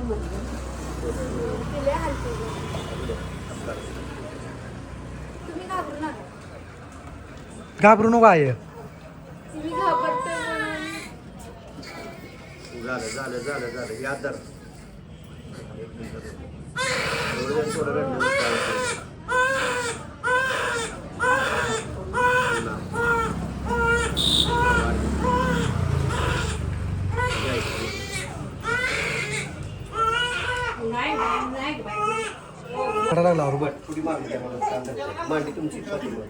तुम्ही घाबरू नका. घाबरू नको आहे. तुम्ही घाबरते म्हणून. झालं याद धर.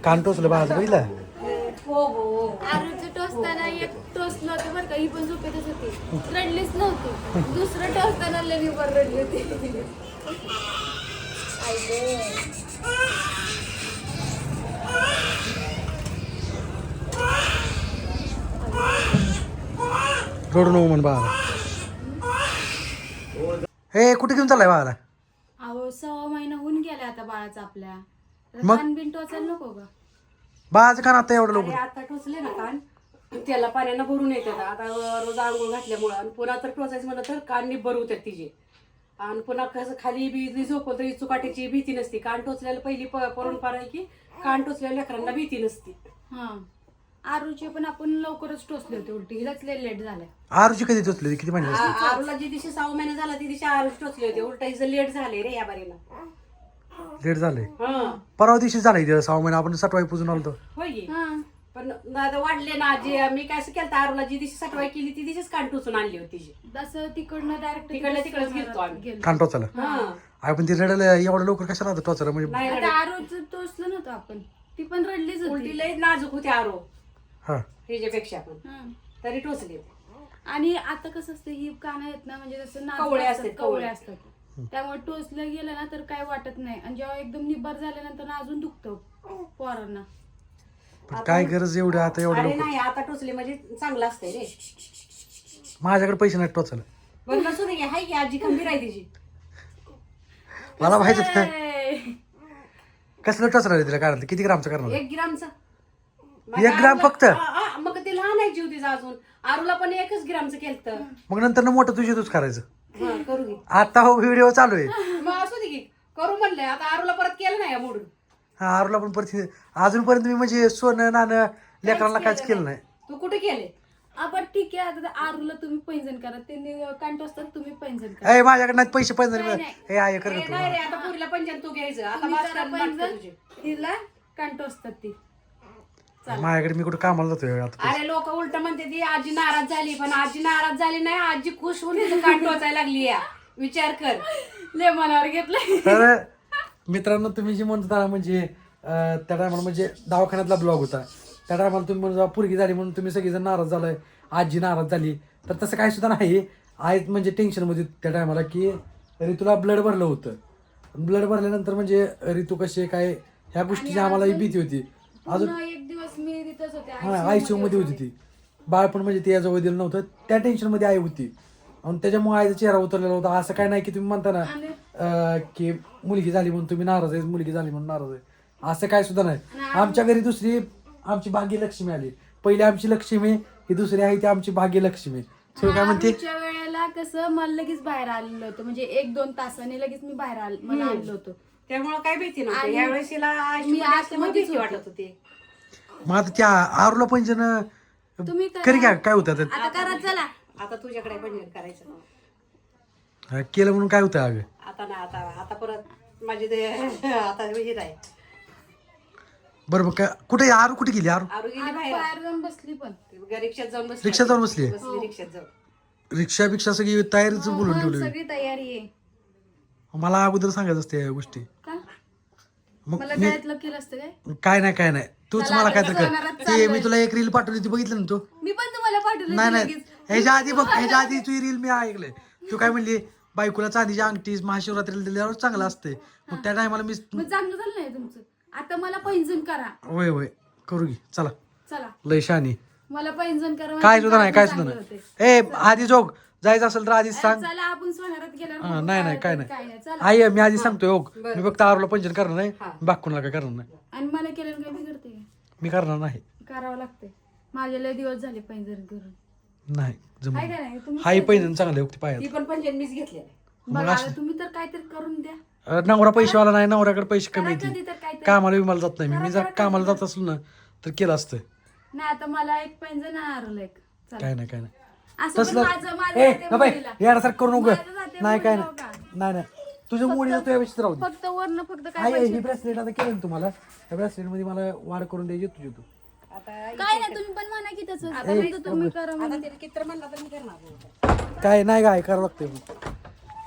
कान टोचलं बाळाचं बघितलं. आरूचं टोचताना एक टोचलं होतं बरं का, ही पण झोपेतच होती, रडलीच नव्हती. दुसरं टोचताना लई वर रडली होती. रडू नको म्हण बाळाला. हे कुठे घेऊन चाललाय बाळाला? अहो 6 महिना होऊन गेला आता बाळाचा आपल्या. मग? कान बिन टोचायला नको का? बाळाचं कान आता एवढं लवकर? आता टोचले ना कान, त्याला पाण्यानं भरून येतात. आता रोज आंघोळ घातल्यामुळं आणि पुन्हा तर टोचायचं म्हणलं तर कान निब्बर होतात तिचे. आणि पुन्हा कसं खाली बी झोपलं तरी चुकाट्याची भीती नसती. कान टोचल्याला पहिली परंपरा आहे की कान टोचलेल्या लेकरांना भीती नसती. हा, आरूचे पण आपण लवकरच टोचले होते, उलटी हिलाच लय लेट झालाय. आरूची कधी टोचली? किती महिने? आरूला जी दिवशी 6 महिने झाला ती दिवशी आरूच टोचले होते. उलटा हिचं लेट झाले रे या बारीला. लेट झालंय. हा परवा दिवशी झालंय 6 महिने. आपण 7वाई पूजून आलो. होय की? हा, पण आता वाढले ना आजी. मी काय असं केलं आरूला जी दिवशी 7वाई केली ती दिवशीच कान टोचून आणली होती तिची. तसं तिकडनं डायरेक्ट तिकडल्याच गेलतो आम्ही. कान टोचायला. हा पण ती रडायला एवढं लवकर कशाला होतं टोचायला? म्हणजे नाही आता आरूचं टोचलं नव्हतं आपण, ती पण रडलीच उलटी होती. लय नाजूक होती आरो हा, ह्याच्यापेक्षा पण, हा. तरी टोचले. आणि आता कसं असतं, ही कान आहेत ना, म्हणजे जसं नाजूक कवळे असतात, असतात, कवळे कवळे. असतात. त्यामुळे टोचलं गेलं ना तर काय वाटत नाही. आणि जेव्हा एकदम निब्बर झाल्यानंतर ना अजून दुखतं पोरांना. पण काय गरज एवढं आता एवढं अरे लवकर? नाही, आता टोचले म्हणजे चांगलं असतंय रे. माझ्याकडे पैसे नाही टोचायला. बघ नसू दे, हाय की आजी खंबीर आहे तिची. मला माहित होतं. ए, कसलं टोचणार तिला? कारण किती ग्रामचं करणार? 1 ग्रामचा. 1 ग्राम फक्त? मग ते लहान आहे जीव तिचा अजून. आरूला पण 1च ग्रामचं केलं. मग नंतर ना मोठं तुझी तूच करायचं. करू घे. आता हो व्हिडिओ चालू आहे. मग असू दे की करू म्हणलंय. आता आरूला परत केलं नाही मोडून. हा, आरूला पण परत अजूनपर्यंत मी म्हणजे सोनं नाणं लेकरांना काहीच केलं नाही. तू कुठे केले? आपण ठीक आहे, आता आरूला तुम्ही पैंजण करा, त्यांनी कान टोचतात, तुम्ही पैंजण करा. ए, माझ्याकडे नाही पैसे पैसे नाही, नाही. हे आहे कर ए, नाही रे, आता पुरीला पंजन तू घ्यायचं. आता तुम्ही माझं करा नाटकं पैंजण, तुझे. हिला कान टोचतात ती. माझ्याकडे मी कुठं कामाला जातोय आता. अरे लोक उलट म्हणते ती आजी नाराज झाली, पण आजी नाराज झाली नाही. आजी खुश होऊन तिचं कान टोचायला लागली या. विचार कर. लय मनावर घेतलंय. तर मित्रांनो, तुम्ही जे म्हणता म्हणजे त्या टायमाला म्हणजे दवाखान्यातला ब्लॉग होता, त्या टायमाला तुम्ही म्हणजे पुरगी झाली म्हणून तुम्ही सगळेजण नाराज झालाय, आजी नाराज झाली. तर तसं काही सुद्धा नाही. आहेत म्हणजे टेन्शनमध्ये त्या टायमाला की ऋतूला ब्लड भरलं होतं. ब्लड भरल्यानंतर म्हणजे ऋतू कशी काय ह्या गोष्टीची आम्हाला भीती होती. अजून पूर्ण एक दिवस मी तिथंच होते, हा, आयसीयू मध्ये होती ती. बाळ पण म्हणजे ती जवळ दिलं नव्हतं. त्या टेन्शनमध्ये आई होती आणि त्याच्यामुळे आईचा चेहरा उतरलेला होता. असं काय नाही की तुम्ही म्हणता ना की मुलगी झाली म्हणून तुम्ही नाराज आहे, मुलगी झाली म्हणून नाराज आहे, असं काय सुद्धा नाही. आमच्या घरी दुसरी आमची भाग्यलक्ष्मी आली. पहिली आमची लक्ष्मी, ही दुसरी आहे ती आमची भाग्यलक्ष्मी. सो काय म्हणते, आमच्या वेळेला कसं मला लगेच बाहेर आलेलं होतं, म्हणजे 1-2 तासाने लगेच मी बाहेर मला आलेलं होतं. त्यामुळे काय भीती नव्हती. आणि यावेळेस तिला मी आतमध्ये आतमध्येच वाटत होती. मग आता त्या आरूला पैंजण तुम्ही करी काय होतं आता? आता करा चला. आता तुझ्याकडे पंजन करायचं. केलं म्हणून काय होतं अगं? आता ना आता परत माझी ते आता विहीर आहे. बरोबर. काय कुठे आरू कुठे गेली? आरू आरू गेली बाहेर. बाहेर जाऊन बसली पण. रिक्षात जाऊन बसली. रिक्षात जाऊन बसली? रिक्षात जाऊन. रिक्षा सगळी तयारीच बोलून ठेवली. सगळी तयारी आहे. मला अगोदर सांगायचं असते या गोष्टी. का मग मला मी त्यातलं केलं असतं काय? काय नाही तूच मला काय तर कर. ते मी तुला एक रील पाठवली ती बघितलं ना तू? मी पण तुम्हाला पाठवलं नाही लगेच. ह्याच्या आधी बघ, ह्याच्या आधी तुझी रील मी ऐकलंय. तू काय म्हणली, बायकोला चांदीची अंगठी महाशिवरात्रीला दिल्यावर चांगलं असते. मग त्या टायमाला मी मग चांगलं झालं नाही तुमचं. आता मला पैंजण करा. होय होय करू की. चला चला लय शानी. मला पैंजण करा. काय सुद्धा नाही, काय सुद्धा नाही. ए, आधी जोग जायचं असेल तर आधीच सांग. चला आपण सोनारात गेल्यावर हा, नाही काय नाही. चला. आई मी आधी सांगतोय हो, मी फक्त आरूला पंचन करणार नाही, बाक कोणाला काय करणार नाही. आणि मला केल्यावर काय बिघडते का? मी करणार नाही. करावं लागते. माझे लय दिवस झाले पैंजण करून. नाही काय जमून काय नाही तुम्ही हाई पैंजण चांगलं आहे पायात. ती पण पंजन मीच घेतलेलं. बघा आता तुम्ही तर काहीतरी करून द्या. नवरा पैसेवाला नाही, नवऱ्याकडे पैसे कमी करा कधी येते. तर काहीतरी. कामाला विमाला जात नाही मी जर कामाला जात असलो ना तर केलं असतं. नाही आता मला एक पैंजण आणलं एक. चला. काय नाही काय नाही असं पण तसलं माझं ए जाते बाई मुलीला. यासारखं करू नको. माझं जाते नाही काय मुलीला नाही बघा. नाही नाही तुझ्या मुलीला तुझ्या व्यवस्थित राहू दे. फक्त वरनं फक्त काय आहे पैसे. ही ब्रेसलेट आता केलं ना तुम्हाला, त्या ब्रेसलेट मध्ये मला वाढ करून द्यायची तुझी तू. आता काय नाही तुम्ही पण म्हणा की तसं फक्त तुम्ही करा आता म्हणून. तिला किती म्हणला तर मी करणार. काय नाही काय करावं लागतंय.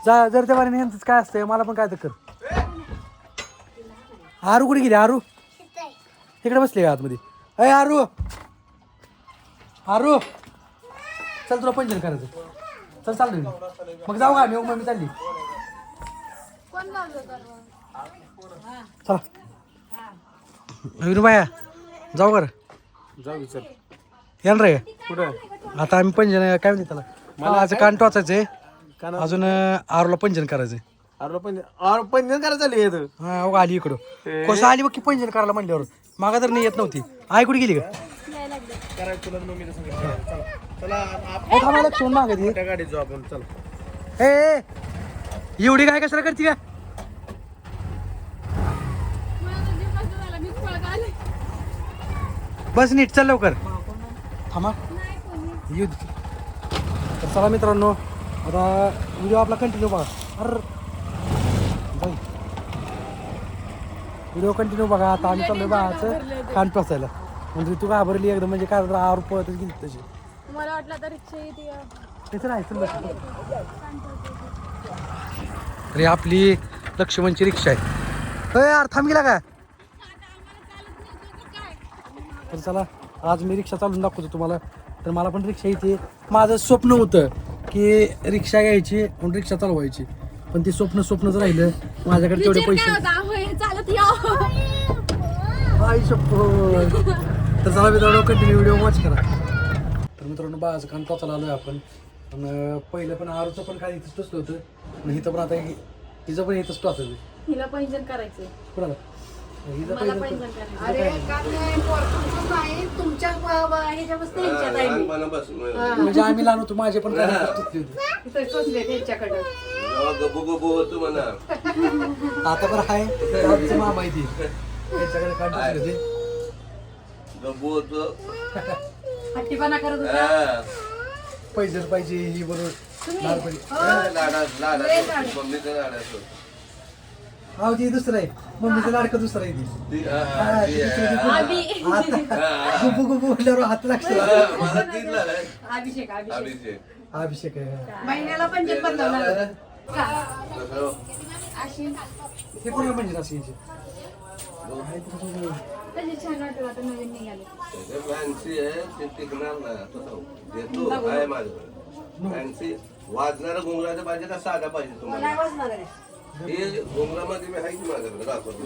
जा जर त्या बारीने यांचंच काय असतंय मला पण काय तर कर. आरू कुठे गेली? आरू इकडे बसली का आतमध्ये? अय आरू आरू चल तुला पंचन करायचं. चल चालू मग जाऊ का? मी चालली. कोण लावलं तर? चला विनू बाया जाऊ कर जाऊ चल. याल रे. कुठं आता आम्ही पंजन काय म्हणते त्याला मला आज कान टोचायचंय. कान अजून आरूला पंजन करायचंय. अरे पंजन करायला चालली येत. हा अहो, आली इकडं कसं आली बघ की पंजन करायला म्हणल्यावर मागा तर नाही येत नव्हती. आई कुठे गेली का? करायचं तुला मम्मीला सांगितलं. चला चला थांबा लक्ष मागत मोठ्या गाडीत जाऊ आपण. चल ए एवढी काय कशाला करते का? मला तर जीवाचं झालं, मी पळत आले. बस नीट चल लवकर. थांबा नाही कोणी. येऊ दे. तर चला मित्रांनो आता व्हिडिओ आपला कंटिन्यू बघा. व्हिडिओ कंटिन्यू बघा. आता आम्ही चाललोय बाळाचं कान टोचायला. म्हणजे तू घाबरली एकदम म्हणजे काय आरू पळतच गेली तशी. मला वाटलं आता रिक्षा येते. त्याचं नाही चल बस. अरे आपली लक्ष्मणची रिक्षा आहे. अरे यार थांब गेला का? तर चला आज मी रिक्षा चालून दाखवतो तुम्हाला. तर मला पण रिक्षा येते. माझं स्वप्न होतं की रिक्षा घ्यायची म्हणून रिक्षा चालवायची, पण ते स्वप्नच राहिलं. माझ्याकडे तेवढे पैसे चालत या. आई शप्पथ. तर चला मित्रांनो कंटिन्यू व्हिडिओ वॉच करा. तर मित्रांनो बाळाचं कान टोचायला आलोय आपण. पण पहिलं पण आरूचं पण काय इथंच टोचलं होतं आणि इथं पण आता हिचं पण इथंच टोचायचं. हिला पैंजण करायचंय. कुणाला? हिचं मला पहिलं पैंजण करायचं. अरे काय पोरं नाही तुमच्या ह्याच्या वस्तू ह्यांच्यात आहे मी. म्हणजे आम्ही लहान होतो माझे पण काय टोचले होते. तिथं टोचले त्यांच्याकडं. गबू गबू होतो म्हणा. आता पण आहे आमची मामा आहे ती त्याच्याकडे कान टोचले होते. गबू होतो. हट्टीपणा करत होता. हा. पैसे पाहिजे ही बरोबर लहानपणी. लाडा मम्मीचं लाडाचं. हा ती दुसरं आहे मम्मीचं लाडकं दुसरं आहे ती. ती- हा, हा, ती ती- दुसरी हा. ती. आता गुबू गुबू म्हटल्यावर हात लागतो. हा, मला तीच लाड आहे. अभिषेक अभिषेक अभिषेक. अभिषेक आहे. महिन्याला पंचन बदलवणार. कसं? हे कोणाला म्हणजे अशी याची? त्याची छान वाटलं आता नवीन निघाले. त्याचं फॅन्सी आहे ते टिकणार नाही. तसं देतो आहे माझ्याकडे फॅन्सी. वाजणारा घुंगराचं पाहिजे का साधा पाहिजे नाही तुम्हाला? वाजणार आहे. हे घुंगरामध्ये मी आहे की माझ्याकडे दाखवतो.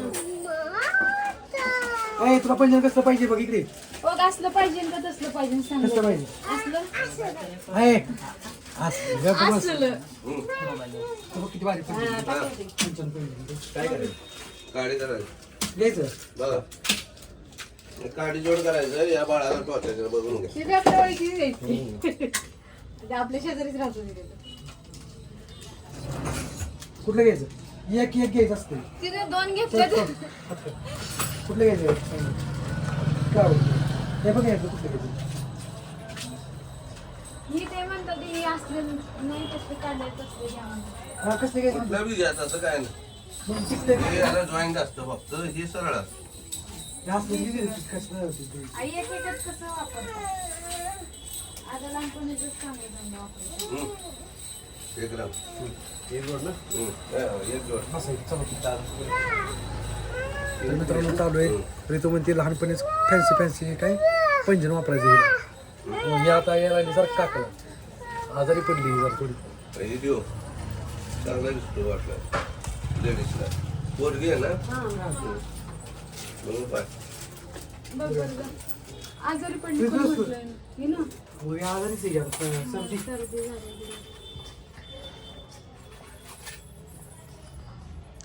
ए तुला पंजन कसलं पाहिजे बघ इकडे. बघ असलं पाहिजे का तसलं पाहिजे सांग. कसलं पाहिजे? असलं आहे असं गप्प बस. असलं. तो बघ किती भारी पंचन पाहिजे. काय करायचं? काडी करायचं घ्यायचं. बघा. काडी जोड करायचं या बाळाला टोचायचं बघून घ्या. तिथे आपल्या ओळखीची नाही. ते आपल्या शेजारीच राहतो तिथे. कुठलं घ्यायचं? एक एक घ्यायचं असतं. तिथे दोन घेतले तर कुठलं घ्यायचं? काय आवडतं? हे बघ घ्यायचं कुठलं घ्यायचं? ही ते म्हणतात ही असले नाही तसले काढायचं असले घ्या म्हणतात. हा कसलं घ्यायचं? कुठलं बी घ्यायचं असं काय नाही. मग तिथलं हे याला जॉईंट असतं फक्त. हे सरळ असतं. असलं घ्यायचं कसलं होतं? आई एक एकच कसं वापरतात. आता लहानपणीच सांगायचं वापरतात. हम्म. एक ग्राम. एक जोड ना. एक जोड. बसायचं चला. तर मित्रांनो चालू आहे. ऋतू म्हणते लहानपणीच फॅन्सी काय पंजन वापरायचं हिला. हे आता यायला जर काकला आजारी पडली जर थोडी. हे देऊ. चांगला दिसतो वाटलं. लेडीजला. पोरगी आहे ना? म्हणून पाय. बघ बरं बघ. आजारी पडली पण म्हटलंय ना. ही ना मग हे आजारीच आहे का? सर्दी सर्दी झाली.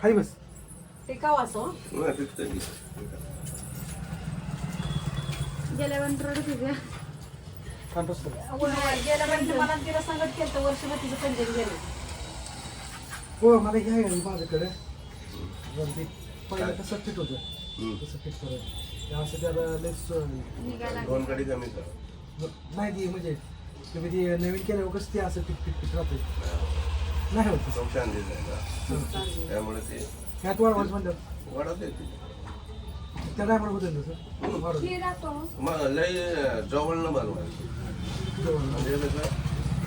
खाली बस. ते का वाचो नाही, फिक्स आहे. गेल्या रडत होत्या. छान बसतो. गेल्या महिन्यात मला तिला सांगत केलं वर्षभर तिचं पंचन गेलं. हो मला हे आहे माझ्याकडे जर ते पहिलं कसं फिट होतं तसं फिट करायचं ते असं त्याला लेस निघायला दोन कडी कमी कर. नाही ती म्हणजे तुम्ही ती नवीन केल्यावर कसं ते असं फिट फिट फिट राहते नाही होत तसं. खूप छान डिझाईन आहे. त्यामुळे ते ह्यात वाढवायचं म्हणलं वाढत येते. त्या टायमाला होतं तसं वाढवलं हे दाखव मग लय जवळ न बनवायचं म्हणजे कसं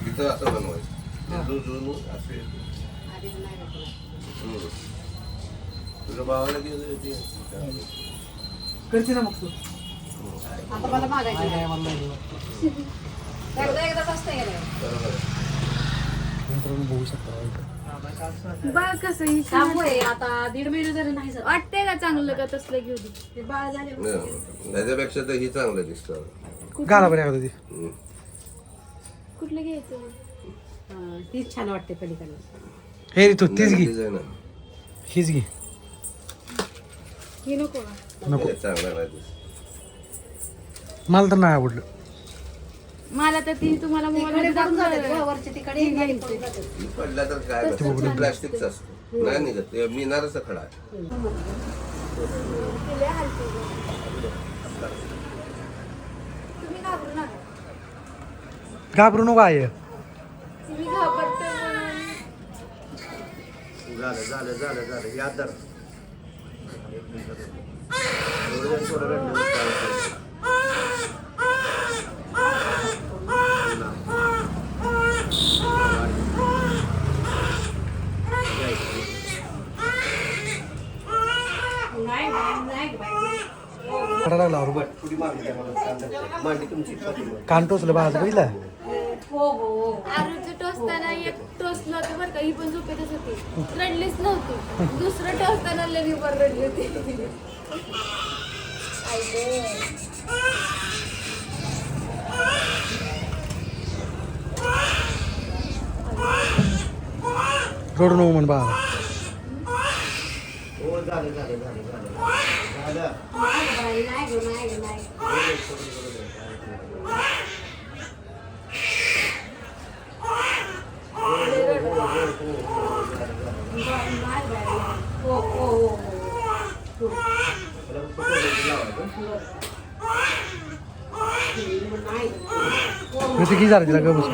इथं असं बनवायचं जुजून असे. तुझ्या भावाला गेलं ते करते ना मग तू आता मला मागायचं नाही मला नाही एकदाच असतं गेलं बरोबर आहे. मित्रांनो बघू शकता बाळ कसं ही काम होय आता 1.5 महिने झाले नाही झालं. वाटतंय का चांगलं का तसलं घेऊ दे ते बाळ झाले त्याच्यापेक्षा तर ही चांगलं दिसतं. घाला बरं एखादं ती कुठलं घ्यायचं तीच छान वाटते पलीकडे. हे रे तू तीच घे डिझाईन हीच घे हे नको का? नको चांगला नाही दिसत. मला तर नाही आवडलं मला तर ती तुम्हाला मोबाईल दाखवलं वरच्या तिकडे ही पडला तर काय करतो? प्लास्टिकचं असतं नाही निघत ते मिनारचा खडा आहे. तुम्ही घाबरू नका घाबरू नको आहे तुम्ही घाबरतोय म्हणून झालं याद धर. रडायला लागला बरोबर पुढी मागणी द्या मला. मांडी तुमची पाठीमागे. कान टोचलं बाळाचं बघितलं आरूचं टोचताना एक टोचलं होतं बरं का ही पण झोपेतच होती रडलीच नव्हती दुसरं टोचताना लगी वर रडली होती रडू नको म्हण बाळा हो झालं. मी तर की झालं तिला ग बस